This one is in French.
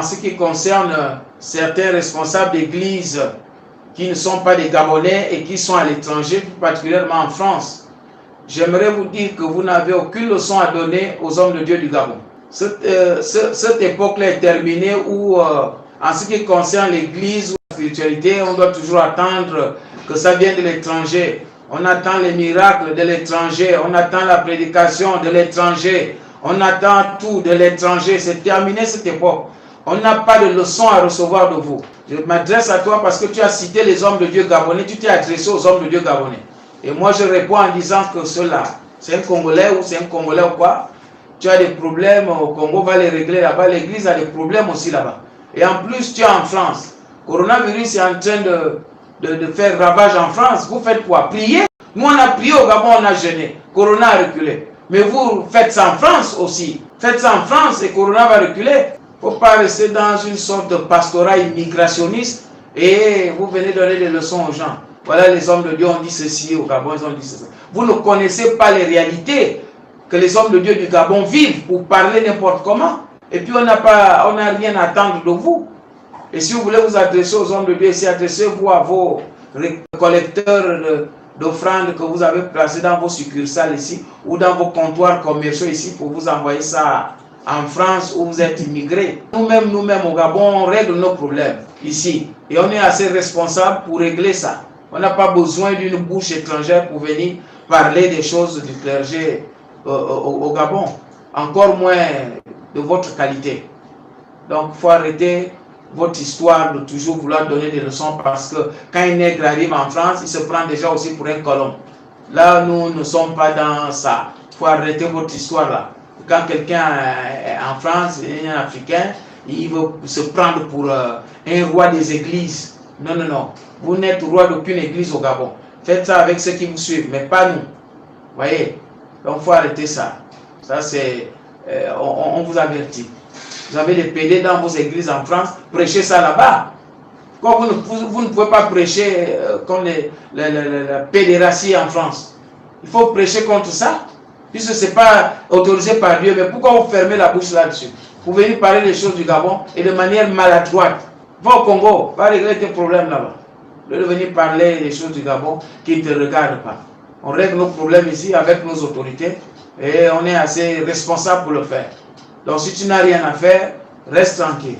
en ce qui concerne certains responsables d'église qui ne sont pas des Gabonais et qui sont à l'étranger, plus particulièrement en France, j'aimerais vous dire que vous n'avez aucune leçon à donner aux hommes de Dieu du Gabon. Cette époque-là est terminée où, en ce qui concerne l'église ou la spiritualité, on doit toujours attendre que ça vienne de l'étranger. On attend les miracles de l'étranger, on attend la prédication de l'étranger, on attend tout de l'étranger. C'est terminé cette époque. On n'a pas de leçon à recevoir de vous. Je m'adresse à toi parce que tu as cité les hommes de Dieu gabonais, tu t'es adressé aux hommes de Dieu gabonais. Et moi je réponds en disant que cela, c'est un Congolais ou c'est un Congolais ou quoi. Tu as des problèmes au Congo, va les régler là-bas. L'église a des problèmes aussi là-bas. Et en plus, tu es en France. Coronavirus est en train de faire ravage en France. Vous faites quoi? Prier? Nous, on a prié au Gabon, on a jeûné. Corona a reculé. Mais vous faites ça en France aussi. Faites ça en France et Corona va reculer. Il ne faut pas rester dans une sorte de pastorat immigrationniste et vous venez donner des leçons aux gens. Voilà, les hommes de Dieu ont dit ceci au Gabon, ils ont dit ceci. Vous ne connaissez pas les réalités que les hommes de Dieu du Gabon vivent pour parler n'importe comment. Et puis on n'a rien à attendre de vous. Et si vous voulez vous adresser aux hommes de Dieu, adressez-vous à vos collecteurs d'offrandes que vous avez placés dans vos succursales ici ou dans vos comptoirs commerciaux ici pour vous envoyer ça en France où vous êtes immigrés. Nous-mêmes au Gabon, on règle nos problèmes ici. Et on est assez responsable pour régler ça. On n'a pas besoin d'une bouche étrangère pour venir parler des choses du clergé au Gabon. Encore moins de votre qualité. Donc, il faut arrêter votre histoire de toujours vouloir donner des leçons parce que quand un nègre arrive en France, il se prend déjà aussi pour un colon. Là, nous ne sommes pas dans ça. Il faut arrêter votre histoire là. Quand quelqu'un est en France, un Africain, il veut se prendre pour un roi des églises. Non, non, non. Vous n'êtes roi d'aucune église au Gabon. Faites ça avec ceux qui vous suivent, mais pas nous. Vous voyez? Donc, il faut arrêter ça. Ça, c'est... on vous avertit. Vous avez des PD dans vos églises en France, prêchez ça là-bas. Comme vous ne pouvez pas prêcher contre la pédératie en France. Il faut prêcher contre ça. Puisque ce n'est pas autorisé par Dieu, mais pourquoi vous fermez la bouche là-dessus? Vous venez parler des choses du Gabon et de manière maladroite. Va au Congo, va régler tes problèmes là-bas. De venir parler des choses du Gabon qui ne te regardent pas. On règle nos problèmes ici avec nos autorités et on est assez responsable pour le faire. Donc si tu n'as rien à faire, reste tranquille.